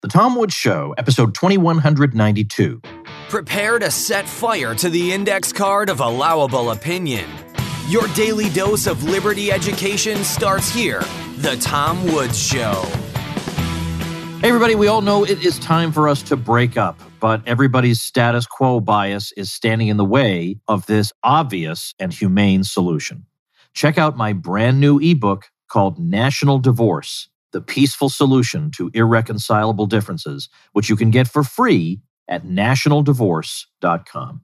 The Tom Woods Show, episode 2192. Prepare to set fire to the index card of allowable opinion. Your daily dose of liberty education starts here. The Tom Woods Show. Hey, everybody, we all know it is time for us to break up, but everybody's status quo bias is standing in the way of this obvious and humane solution. Check out my brand new ebook called National Divorce: The Peaceful Solution to Irreconcilable Differences, which you can get for free at nationaldivorce.com.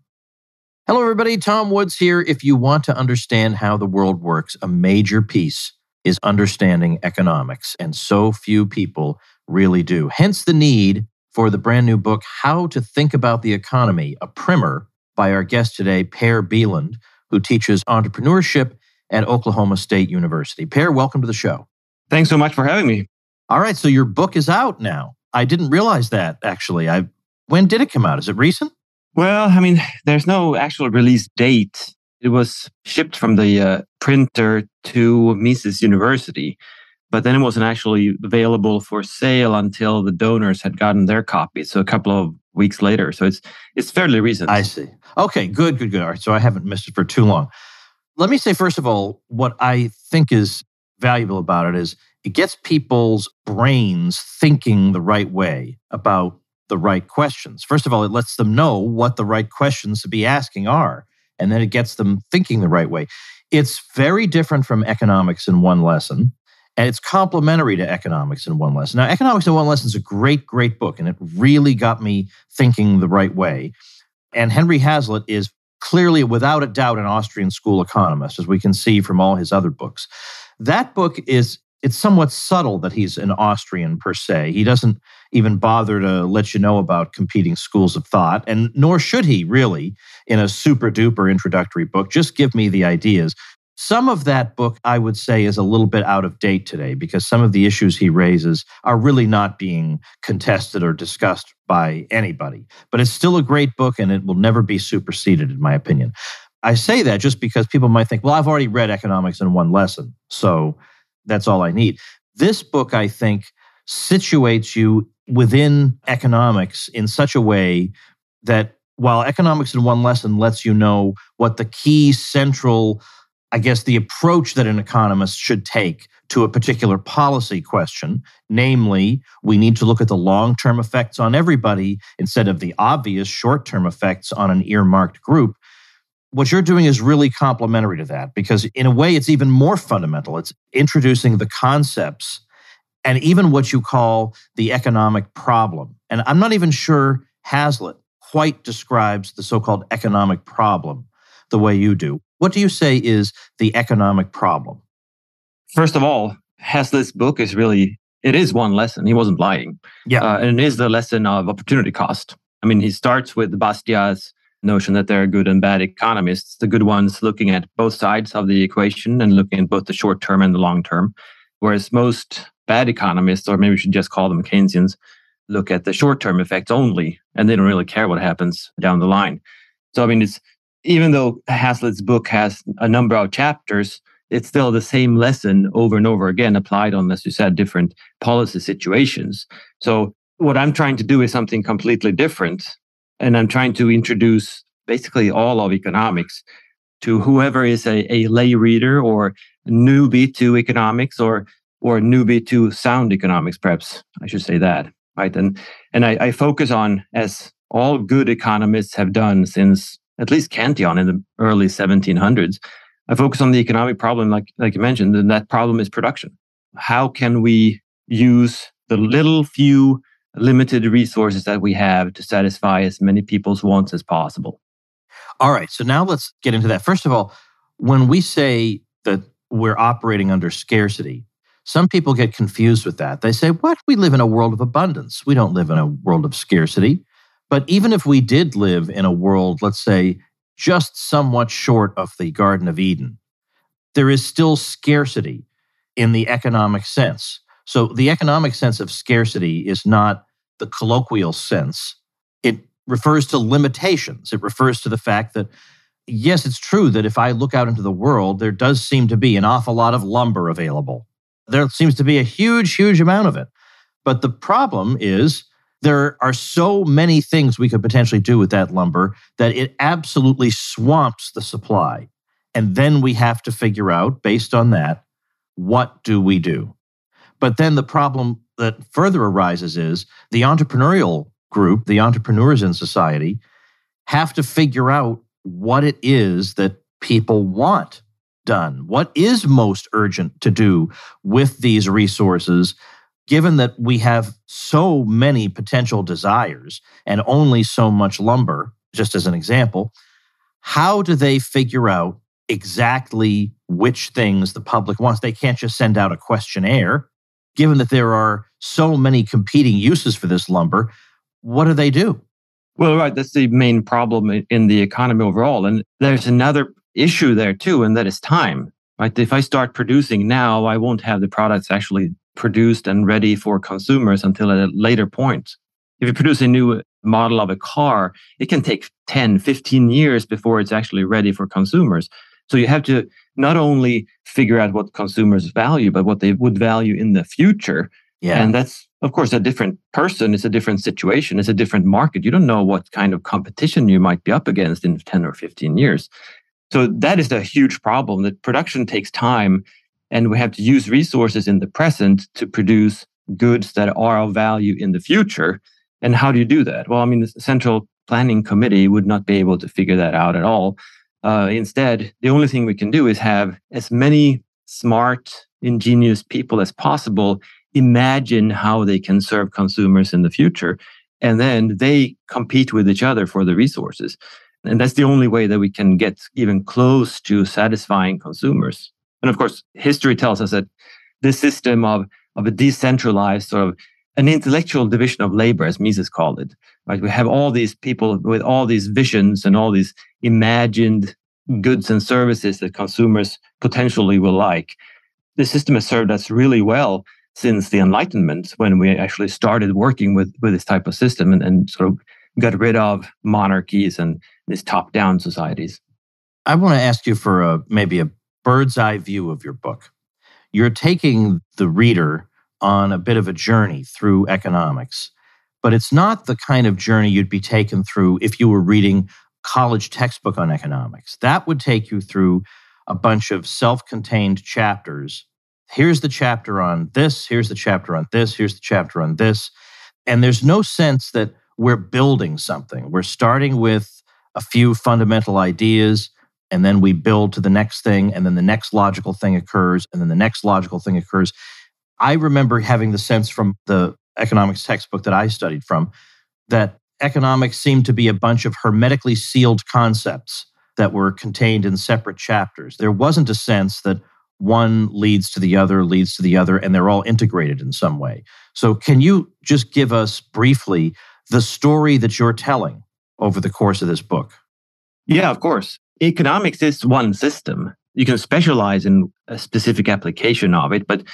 Hello, everybody. Tom Woods here. If you want to understand how the world works, a major piece is understanding economics, and so few people really do. Hence the need for the brand new book, How to Think About the Economy, a primer by our guest today, Per Bieland, who teaches entrepreneurship at Oklahoma State University. Per, welcome to the show. Thanks so much for having me. All right, so your book is out now. I didn't realize that, actually. When did it come out? Is it recent? Well, there's no actual release date. It was shipped from the printer to Mises University, but then it wasn't actually available for sale until the donors had gotten their copy, so a couple of weeks later. So it's fairly recent. I see. Okay, good. All right, so I haven't missed it for too long. Let me say, first of all, what I think is valuable about it is it gets people's brains thinking the right way about the right questions. First of all, it lets them know what the right questions to be asking are, and then it gets them thinking the right way. It's very different from economics in one lesson, and it's complementary to economics in one lesson. Now, Economics in One Lesson is a great, great book, and it really got me thinking the right way. And Henry Hazlitt is clearly, without a doubt, an Austrian school economist, as we can see from all his other books. That book it's somewhat subtle that he's an Austrian per se. He doesn't even bother to let you know about competing schools of thought, and nor should he really in a super duper introductory book. Just give me the ideas. Some of that book, I would say, is a little bit out of date today because some of the issues he raises are really not being contested or discussed by anybody. But it's still a great book, and it will never be superseded, in my opinion. I say that just because people might think, well, I've already read Economics in One Lesson, so that's all I need. This book, I think, situates you within economics in such a way that while Economics in One Lesson lets you know what the key central, I guess, the approach that an economist should take to a particular policy question, namely, we need to look at the long-term effects on everybody instead of the obvious short-term effects on an earmarked group. What you're doing is really complementary to that because in a way, it's even more fundamental. It's introducing the concepts and even what you call the economic problem. And I'm not even sure Hazlitt quite describes the so-called economic problem the way you do. What do you say is the economic problem? First of all, Hazlitt's book is it is one lesson. He wasn't lying. Yeah. And it is the lesson of opportunity cost. He starts with Bastiat's notion that there are good and bad economists, the good ones looking at both sides of the equation and looking at both the short term and the long term, whereas most bad economists, or maybe we should just call them Keynesians, look at the short term effects only, and they don't really care what happens down the line. So, it's even though Hazlitt's book has a number of chapters, it's still the same lesson over and over again applied on, as you said, different policy situations. So what I'm trying to do is something completely different. And I'm trying to introduce basically all of economics to whoever is a lay reader or newbie to economics or newbie to sound economics, perhaps I should say that, right? And I focus on, as all good economists have done since at least Cantillon in the early 1700s, I focus on the economic problem, like you mentioned, and that problem is production. How can we use the little few limited resources that we have to satisfy as many people's wants as possible? All right, so now let's get into that. First of all, when we say that we're operating under scarcity, some people get confused with that. They say, what? We live in a world of abundance. We don't live in a world of scarcity. But even if we did live in a world, let's say, just somewhat short of the Garden of Eden, there is still scarcity in the economic sense. So the economic sense of scarcity is not the colloquial sense. It refers to limitations. It refers to the fact that, yes, it's true that if I look out into the world, there does seem to be an awful lot of lumber available. There seems to be a huge, huge amount of it. But the problem is there are so many things we could potentially do with that lumber that it absolutely swamps the supply. And then we have to figure out, based on that, what do we do? But then the problem that further arises is the entrepreneurial group, the entrepreneurs in society, have to figure out what it is that people want done. What is most urgent to do with these resources, given that we have so many potential desires and only so much lumber, just as an example? How do they figure out exactly which things the public wants? They can't just send out a questionnaire. Given that there are so many competing uses for this lumber, what do they do? Well, right. That's the main problem in the economy overall. And there's another issue there too, and that is time. Right? If I start producing now, I won't have the products actually produced and ready for consumers until at a later point. If you produce a new model of a car, it can take 10, 15 years before it's actually ready for consumers. So you have to not only figure out what consumers value, but what they would value in the future. Yeah. And that's, of course, a different person. It's a different situation. It's a different market. You don't know what kind of competition you might be up against in 10 or 15 years. So that is a huge problem, that production takes time, and we have to use resources in the present to produce goods that are of value in the future. And how do you do that? Well, I mean, the Central Planning Committee would not be able to figure that out at all. Instead, the only thing we can do is have as many smart, ingenious people as possible imagine how they can serve consumers in the future. And then they compete with each other for the resources. And that's the only way that we can get even close to satisfying consumers. And of course, history tells us that this system of a decentralized sort of an intellectual division of labor, as Mises called it, right? We have all these people with all these visions and all these imagined goods and services that consumers potentially will like. The system has served us really well since the Enlightenment, when we actually started working with this type of system and sort of got rid of monarchies and these top-down societies. I want to ask you for maybe a bird's eye view of your book. You're taking the reader on a bit of a journey through economics, but it's not the kind of journey you'd be taken through if you were reading college textbook on economics. That would take you through a bunch of self-contained chapters. Here's the chapter on this, here's the chapter on this, here's the chapter on this. And there's no sense that we're building something. We're starting with a few fundamental ideas, and then we build to the next thing, and then the next logical thing occurs, and then the next logical thing occurs. I remember having the sense from the economics textbook that I studied from that economics seemed to be a bunch of hermetically sealed concepts that were contained in separate chapters. There wasn't a sense that one leads to the other, and they're all integrated in some way. So can you just give us briefly the story that you're telling over the course of this book? Yeah, of course. Economics is one system. You can specialize in a specific application of it, but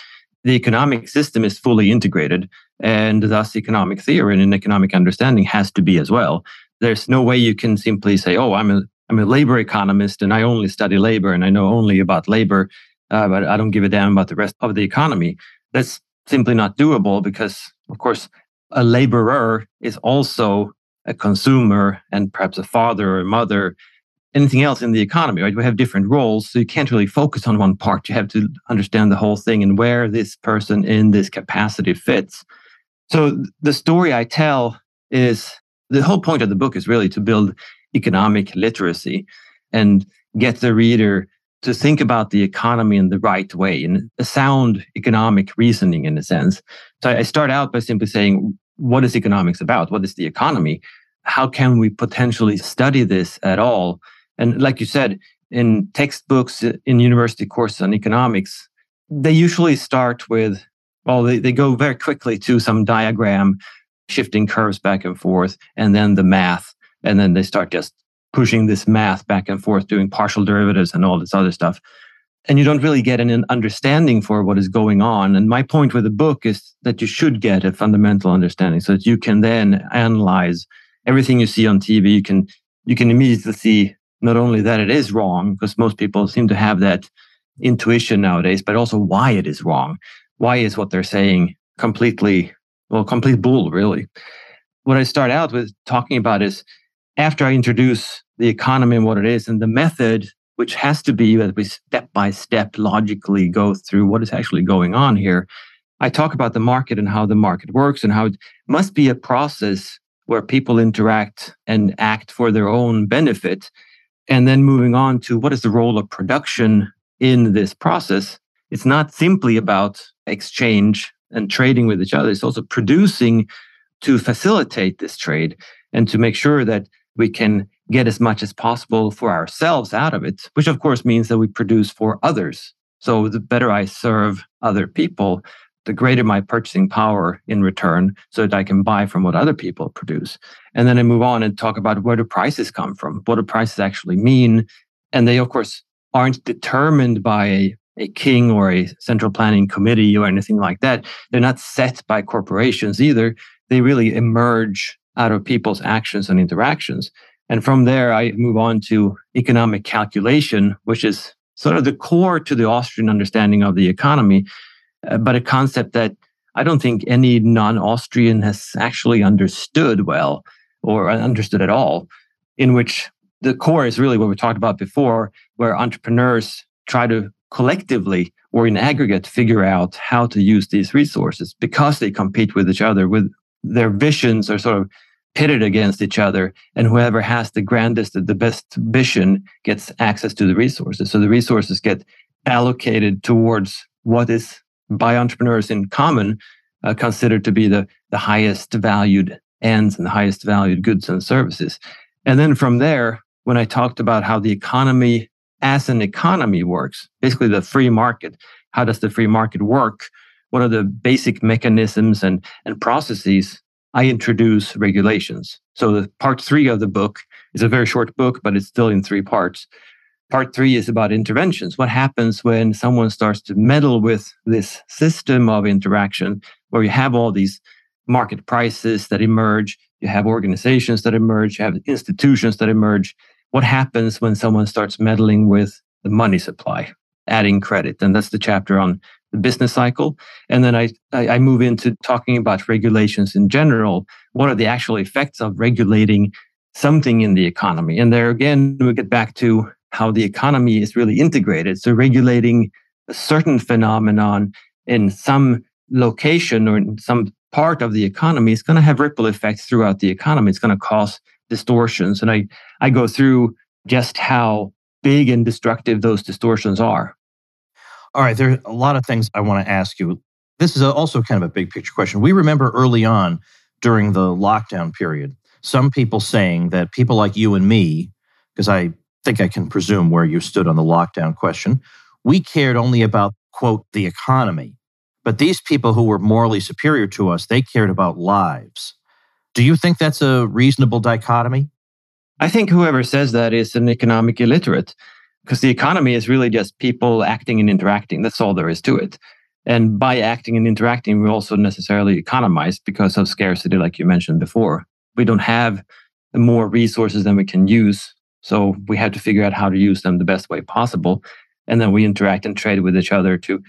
the economic system is fully integrated, and thus economic theory and economic understanding has to be as well. There's no way you can simply say, oh, I'm a labor economist and I only study labor and I know only about labor, but I don't give a damn about the rest of the economy. That's simply not doable because, of course, a laborer is also a consumer and perhaps a father or a mother, anything else in the economy, right? We have different roles, so you can't really focus on one part. You have to understand the whole thing and where this person in this capacity fits. So the story I tell is, the whole point of the book is really to build economic literacy and get the reader to think about the economy in the right way, in a sound economic reasoning in a sense. So I start out by simply saying, what is economics about? What is the economy? How can we potentially study this at all? And like you said, in textbooks, in university courses on economics, they usually start with, well, they go very quickly to some diagram, shifting curves back and forth, and then the math. And then they start just pushing this math back and forth, doing partial derivatives and all this other stuff. And you don't really get an understanding for what is going on. And my point with the book is that you should get a fundamental understanding so that you can then analyze everything you see on TV. You can immediately see not only that it is wrong, because most people seem to have that intuition nowadays, but also why it is wrong. Why is what they're saying completely Well, complete bull, really. What I start out with talking about is after I introduce the economy and what it is and the method, which has to be that we step by step logically go through what is actually going on here. I talk about the market and how the market works and how it must be a process where people interact and act for their own benefit. And then moving on to what is the role of production in this process. It's not simply about exchange and trading with each other. It's also producing to facilitate this trade and to make sure that we can get as much as possible for ourselves out of it, which of course means that we produce for others. So the better I serve other people, the greater my purchasing power in return so that I can buy from what other people produce. And then I move on and talk about where do prices come from? What do prices actually mean? And they, of course, aren't determined by a king or a central planning committee or anything like that. They're not set by corporations either. They really emerge out of people's actions and interactions. And from there, I move on to economic calculation, which is sort of the core to the Austrian understanding of the economy, but a concept that I don't think any non-Austrian has actually understood well or understood at all, in which the core is really what we talked about before, where entrepreneurs try to collectively or in aggregate figure out how to use these resources because they compete with each other, with their visions are sort of pitted against each other, and whoever has the grandest, the best vision gets access to the resources. So the resources get allocated towards what is by entrepreneurs in common considered to be the highest valued ends and the highest valued goods and services. And then from there, when I talked about how the economy as an economy works, basically the free market, how does the free market work? What are the basic mechanisms and processes? I introduce regulations. So the part 3 of the book is a very short book, but it's still in 3 parts. Part 3 is about interventions. What happens when someone starts to meddle with this system of interaction where you have all these market prices that emerge, you have organizations that emerge, you have institutions that emerge. What happens when someone starts meddling with the money supply, adding credit? And that's the chapter on the business cycle. And then I move into talking about regulations in general. What are the actual effects of regulating something in the economy? And there again, we get back to how the economy is really integrated. So regulating a certain phenomenon in some location or in some part of the economy is going to have ripple effects throughout the economy. It's going to cause distortions. And I go through just how big and destructive those distortions are. All right, there are a lot of things I want to ask you. This is also kind of a big picture question. We remember early on during the lockdown period, some people saying that people like you and me, because I think I can presume where you stood on the lockdown question, we cared only about, quote, the economy. But these people who were morally superior to us, they cared about lives. Do you think that's a reasonable dichotomy? I think whoever says that is an economic illiterate, because the economy is really just people acting and interacting. That's all there is to it. And by acting and interacting, we also necessarily economize because of scarcity, like you mentioned before. We don't have more resources than we can use. So we have to figure out how to use them the best way possible. And then we interact and trade with each other to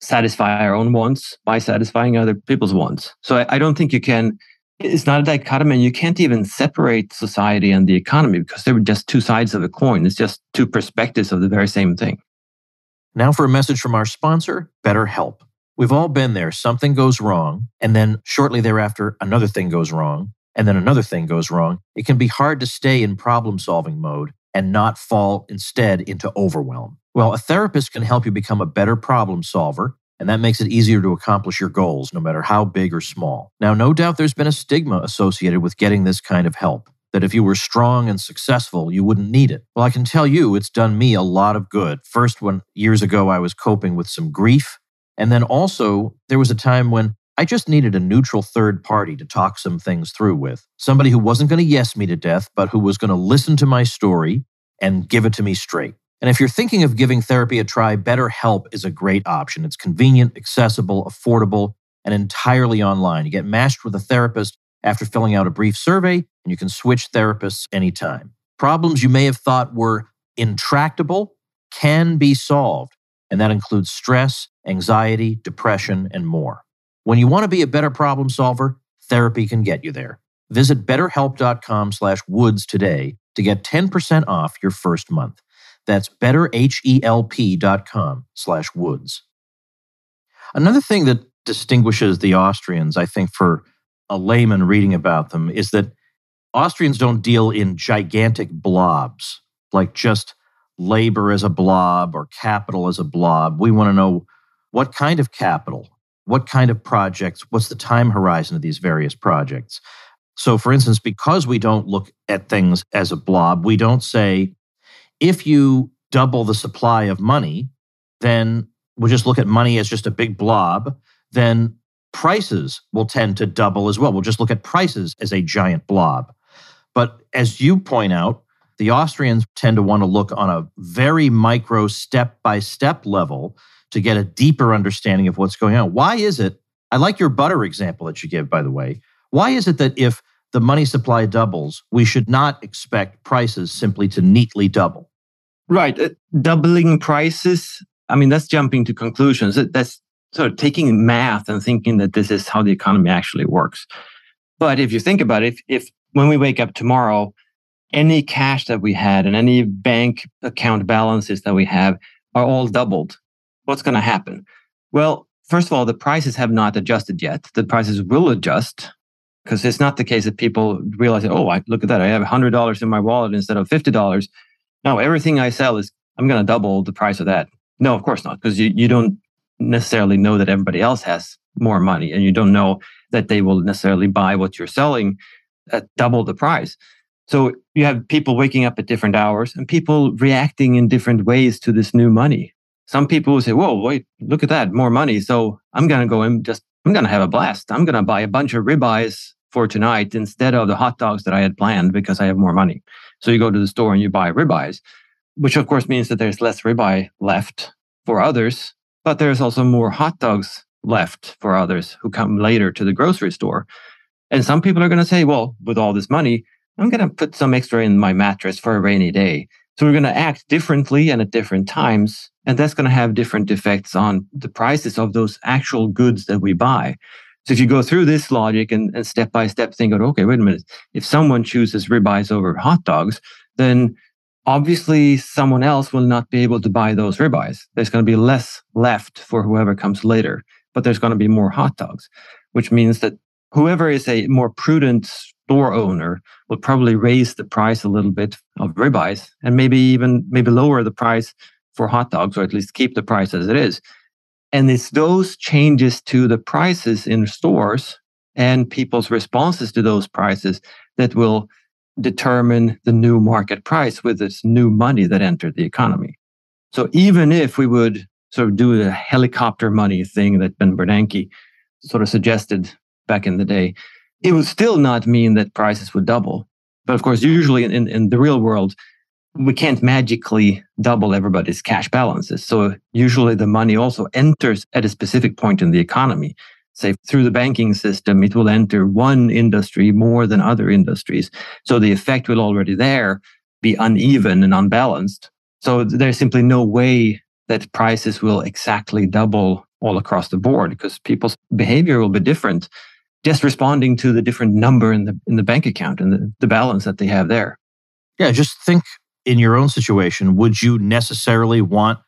satisfy our own wants by satisfying other people's wants. So I don't think you can, it's not a dichotomy. You can't even separate society and the economy because they're just two sides of a coin. It's just two perspectives of the very same thing. Now for a message from our sponsor, BetterHelp. We've all been there. Something goes wrong, and then shortly thereafter, another thing goes wrong, and then another thing goes wrong. It can be hard to stay in problem-solving mode and not fall instead into overwhelm. Well, a therapist can help you become a better problem solver, and that makes it easier to accomplish your goals, no matter how big or small. Now, no doubt there's been a stigma associated with getting this kind of help, that if you were strong and successful, you wouldn't need it. Well, I can tell you it's done me a lot of good. First, when years ago I was coping with some grief, and then also there was a time when I just needed a neutral third party to talk some things through with. Somebody who wasn't going to yes me to death, but who was going to listen to my story and give it to me straight. And if you're thinking of giving therapy a try, BetterHelp is a great option. It's convenient, accessible, affordable, and entirely online. You get matched with a therapist after filling out a brief survey, and you can switch therapists anytime. Problems you may have thought were intractable can be solved, and that includes stress, anxiety, depression, and more. When you want to be a better problem solver, therapy can get you there. Visit betterhelp.com/woods today to get 10% off your first month. That's betterhelp.com/woods. Another thing that distinguishes the Austrians, I think, for a layman reading about them, is that Austrians don't deal in gigantic blobs, like just labor as a blob or capital as a blob. We want to know what kind of capital, what kind of projects, what's the time horizon of these various projects. So, for instance, because we don't look at things as a blob, we don't say, if you double the supply of money, then we'll just look at money as just a big blob, then prices will tend to double as well. We'll just look at prices as a giant blob. But as you point out, the Austrians tend to want to look on a very micro step-by-step level to get a deeper understanding of what's going on. Why is it, I like your butter example that you give, by the way. Why is it that if the money supply doubles, we should not expect prices simply to neatly double? Right. Doubling prices, I mean, that's jumping to conclusions. That's sort of taking math and thinking that this is how the economy actually works. But if you think about it, if when we wake up tomorrow, any cash that we had and any bank account balances that we have are all doubled, what's going to happen? Well, first of all, the prices have not adjusted yet. The prices will adjust, because it's not the case that people realize, look at that, I have $100 in my wallet instead of $50. No, everything I sell I'm going to double the price of that. No, of course not, because you don't necessarily know that everybody else has more money, and you don't know that they will necessarily buy what you're selling at double the price. So you have people waking up at different hours and people reacting in different ways to this new money. Some people will say, whoa, wait, look at that, more money. So I'm going to go and I'm going to have a blast. I'm going to buy a bunch of ribeyes for tonight instead of the hot dogs that I had planned because I have more money. So you go to the store and you buy ribeyes, which of course means that there's less ribeye left for others, but there's also more hot dogs left for others who come later to the grocery store. And some people are going to say, well, with all this money, I'm going to put some extra in my mattress for a rainy day. So we're going to act differently and at different times. And that's going to have different effects on the prices of those actual goods that we buy. So if you go through this logic and step by step think, okay, wait a minute. If someone chooses ribeyes over hot dogs, then obviously someone else will not be able to buy those ribeyes. There's going to be less left for whoever comes later, but there's going to be more hot dogs, which means that whoever is a more prudent store owner will probably raise the price a little bit of ribeyes and maybe lower the price for hot dogs, or at least keep the price as it is. And it's those changes to the prices in stores and people's responses to those prices that will determine the new market price with this new money that entered the economy. So even if we would sort of do the helicopter money thing that Ben Bernanke sort of suggested back in the day, it would still not mean that prices would double. But of course, usually in the real world, we can't magically double everybody's cash balances. So usually the money also enters at a specific point in the economy. Say through the banking system, it will enter one industry more than other industries. So the effect will already there be uneven and unbalanced. So there's simply no way that prices will exactly double all across the board, because people's behavior will be different, just responding to the different number in the bank account and the balance that they have there. Yeah, just think in your own situation, would you necessarily want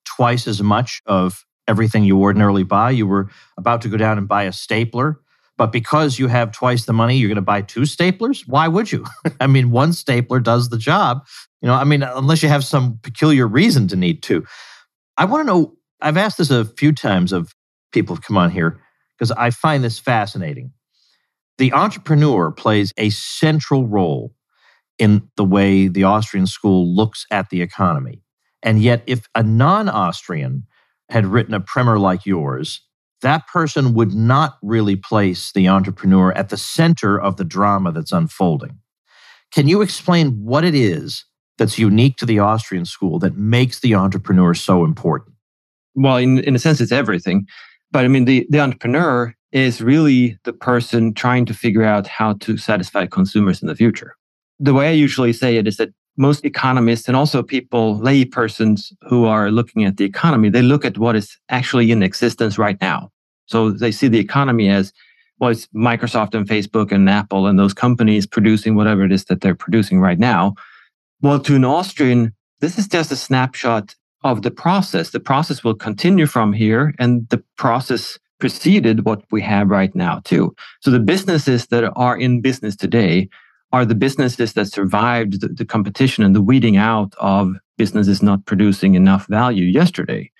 twice as much of everything you ordinarily buy? You were about to go down and buy a stapler, but because you have twice the money, you're going to buy 2 staplers? Why would you? I mean, 1 stapler does the job. Unless you have some peculiar reason to need 2. I want to know, I've asked this a few times of people who've come on here, because I find this fascinating. The entrepreneur plays a central role in the way the Austrian school looks at the economy. And yet, if a non-Austrian had written a primer like yours, that person would not really place the entrepreneur at the center of the drama that's unfolding. Can you explain what it is that's unique to the Austrian school that makes the entrepreneur so important? Well, in a sense, it's everything. But I mean, the entrepreneur is really the person trying to figure out how to satisfy consumers in the future. The way I usually say it is that most economists and also people, lay persons who are looking at the economy, they look at what is actually in existence right now. So they see the economy as, well, it's Microsoft and Facebook and Apple and those companies producing whatever it is that they're producing right now. Well, to an Austrian, this is just a snapshot of the process. The process will continue from here, and the process preceded what we have right now too. So the businesses that are in business today are the businesses that survived the competition and the weeding out of businesses not producing enough value yesterday.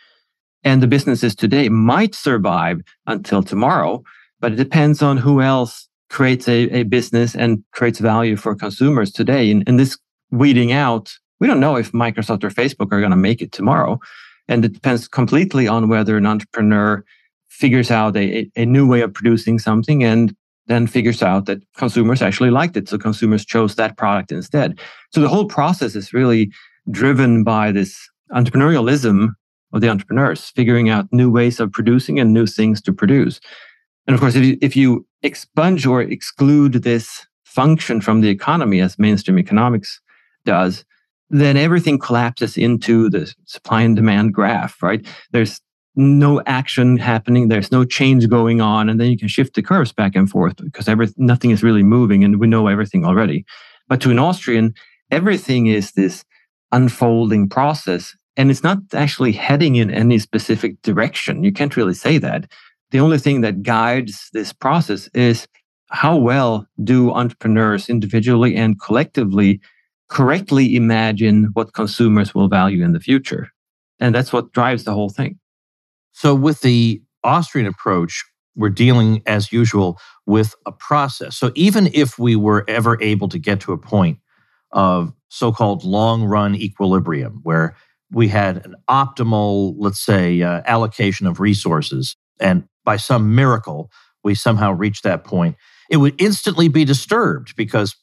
And the businesses today might survive until tomorrow, but it depends on who else creates a business and creates value for consumers today. And this weeding out, we don't know if Microsoft or Facebook are going to make it tomorrow. And it depends completely on whether an entrepreneur figures out a new way of producing something and then figures out that consumers actually liked it. So consumers chose that product instead. So the whole process is really driven by this entrepreneurialism of the entrepreneurs, figuring out new ways of producing and new things to produce. And of course, if you expunge or exclude this function from the economy, as mainstream economics does, then everything collapses into the supply and demand graph, right? There's no action happening, there's no change going on, and then you can shift the curves back and forth because nothing is really moving and we know everything already. But to an Austrian, everything is this unfolding process, and it's not actually heading in any specific direction. You can't really say that. The only thing that guides this process is how well do entrepreneurs individually and collectively correctly imagine what consumers will value in the future. And that's what drives the whole thing. So with the Austrian approach, we're dealing, as usual, with a process. So even if we were ever able to get to a point of so-called long-run equilibrium, where we had an optimal, let's say, allocation of resources, and by some miracle, we somehow reached that point, it would instantly be disturbed because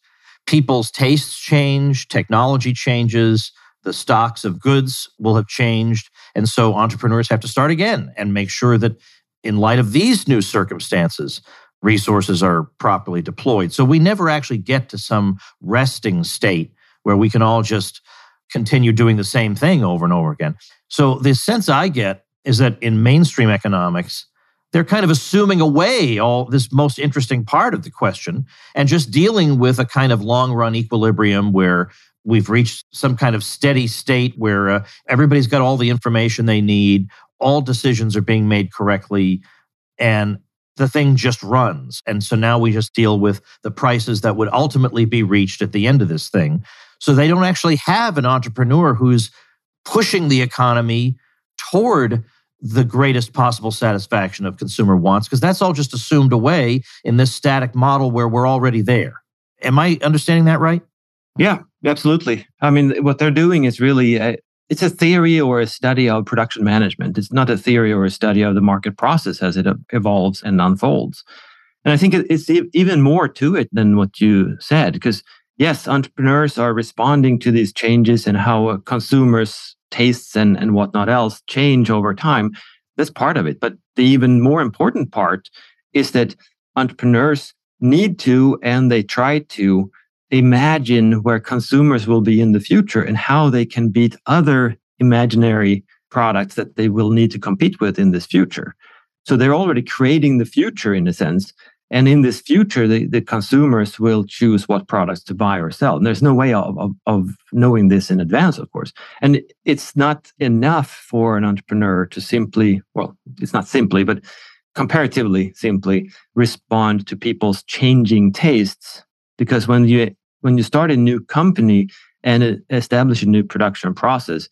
people's tastes change, technology changes, the stocks of goods will have changed. And so entrepreneurs have to start again and make sure that in light of these new circumstances, resources are properly deployed. So we never actually get to some resting state where we can all just continue doing the same thing over and over again. So the sense I get is that in mainstream economics, they're kind of assuming away all this most interesting part of the question and just dealing with a kind of long-run equilibrium where we've reached some kind of steady state where everybody's got all the information they need, all decisions are being made correctly, and the thing just runs. And so now we just deal with the prices that would ultimately be reached at the end of this thing. So they don't actually have an entrepreneur who's pushing the economy toward the greatest possible satisfaction of consumer wants, because that's all just assumed away in this static model where we're already there. Am I understanding that right? Yeah, absolutely. I mean, what they're doing is really, it's a theory or a study of production management. It's not a theory or a study of the market process as it evolves and unfolds. And I think it's even more to it than what you said, because yes, entrepreneurs are responding to these changes and how consumers' tastes and whatnot else change over time. That's part of it. But the even more important part is that entrepreneurs need to, and they try to, imagine where consumers will be in the future and how they can beat other imaginary products that they will need to compete with in this future. So they're already creating the future in a sense. And in this future, the consumers will choose what products to buy or sell. And there's no way of knowing this in advance, of course. And it's not enough for an entrepreneur to simply, well, it's not simply, but comparatively simply respond to people's changing tastes. Because when you start a new company and establish a new production process,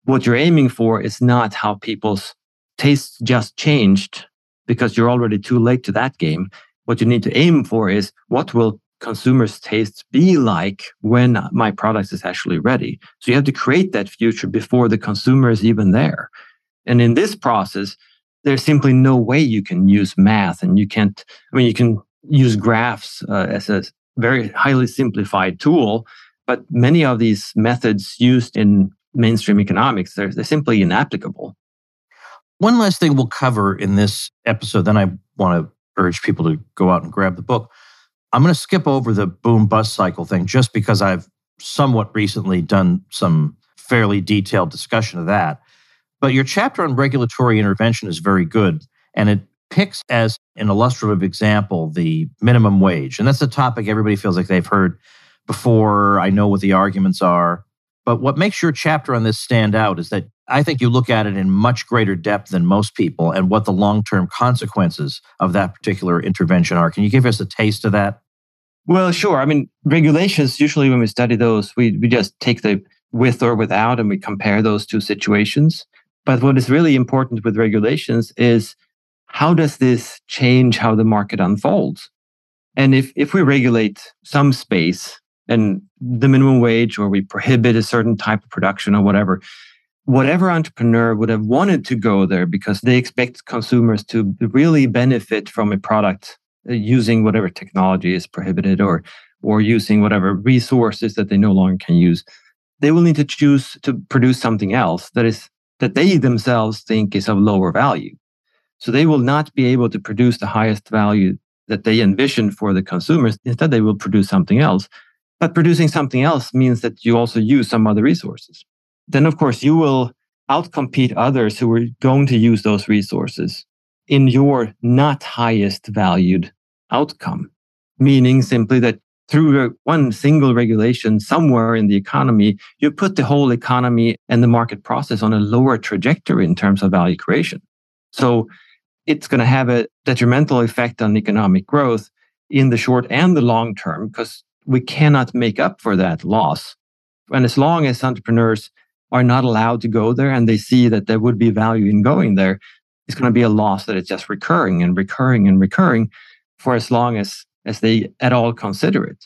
what you're aiming for is not how people's tastes just changed because you're already too late to that game. What you need to aim for is what will consumers' tastes be like when my product is actually ready. So you have to create that future before the consumer is even there. And in this process, there's simply no way you can use math, and you can use graphs as a very highly simplified tool, but many of these methods used in mainstream economics, they're simply inapplicable. One last thing we'll cover in this episode, then I want to urge people to go out and grab the book. I'm going to skip over the boom-bust cycle thing just because I've somewhat recently done some fairly detailed discussion of that. But your chapter on regulatory intervention is very good, and it picks as an illustrative example the minimum wage. And that's a topic everybody feels like they've heard before. I know what the arguments are. But what makes your chapter on this stand out is that I think you look at it in much greater depth than most people and what the long-term consequences of that particular intervention are. Can you give us a taste of that? Well, sure. I mean, regulations, usually when we study those, we just take the with or without and we compare those two situations. But what is really important with regulations is how does this change how the market unfolds? And if we regulate some space and the minimum wage, or we prohibit a certain type of production or whatever entrepreneur would have wanted to go there because they expect consumers to really benefit from a product using whatever technology is prohibited or using whatever resources that they no longer can use, they will need to choose to produce something else that they themselves think is of lower value. So they will not be able to produce the highest value that they envision for the consumers. Instead, they will produce something else. But producing something else means that you also use some other resources. Then, of course, you will outcompete others who are going to use those resources in your not highest valued outcome. Meaning simply that through one single regulation somewhere in the economy, you put the whole economy and the market process on a lower trajectory in terms of value creation. So it's going to have a detrimental effect on economic growth in the short and the long term because we cannot make up for that loss. And as long as entrepreneurs are not allowed to go there and they see that there would be value in going there, it's going to be a loss that is just recurring and recurring and recurring for as long as they at all consider it.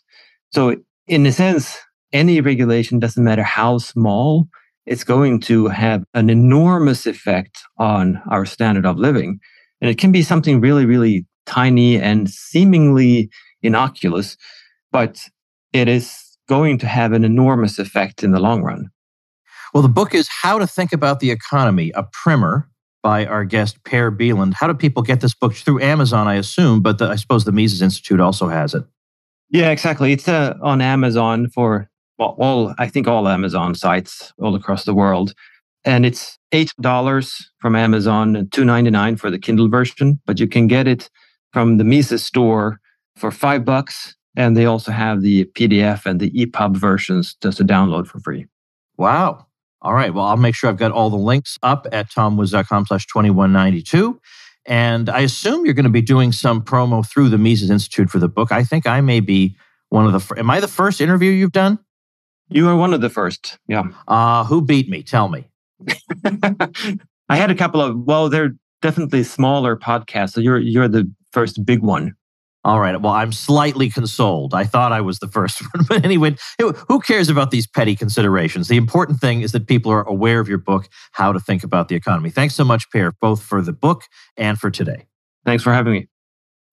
So in a sense, any regulation, doesn't matter how small, it's going to have an enormous effect on our standard of living. And it can be something really, really tiny and seemingly innocuous, but it is going to have an enormous effect in the long run. Well, the book is How to Think About the Economy, a primer by our guest, Per Bylund. How do people get this book? Through Amazon, I assume, but I suppose the Mises Institute also has it. Yeah, exactly. It's on Amazon for all Amazon sites all across the world. And it's $8 from Amazon and $2.99 for the Kindle version, but you can get it from the Mises store for $5. And they also have the PDF and the EPUB versions just to download for free. Wow. All right. Well, I'll make sure I've got all the links up at tomwoods.com/2192. And I assume you're going to be doing some promo through the Mises Institute for the book. I think I may be one of the... Am I the first interview you've done? You are one of the first, yeah. Who beat me? Tell me. I had a couple of... they're definitely smaller podcasts, so you're the first big one. All right. Well, I'm slightly consoled. I thought I was the first one. But anyway, who cares about these petty considerations? The important thing is that people are aware of your book, How to Think About the Economy. Thanks so much, Per, both for the book and for today. Thanks for having me.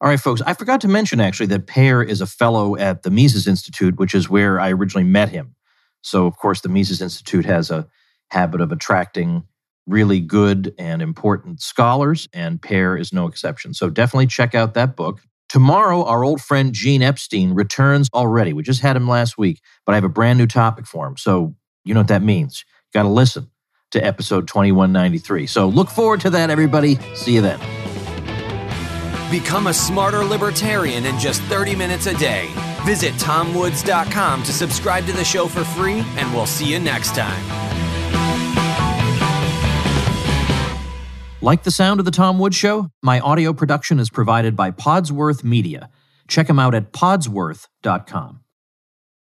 All right, folks. I forgot to mention, actually, that Per is a fellow at the Mises Institute, which is where I originally met him. So, of course, the Mises Institute has a habit of attracting really good and important scholars, and Per is no exception. So definitely check out that book. Tomorrow, our old friend Gene Epstein returns already. We just had him last week, but I have a brand new topic for him. So you know what that means. You got to listen to episode 2193. So look forward to that, everybody. See you then. Become a smarter libertarian in just 30 minutes a day. Visit tomwoods.com to subscribe to the show for free, and we'll see you next time. Like the sound of The Tom Woods Show? My audio production is provided by Podsworth Media. Check them out at podsworth.com.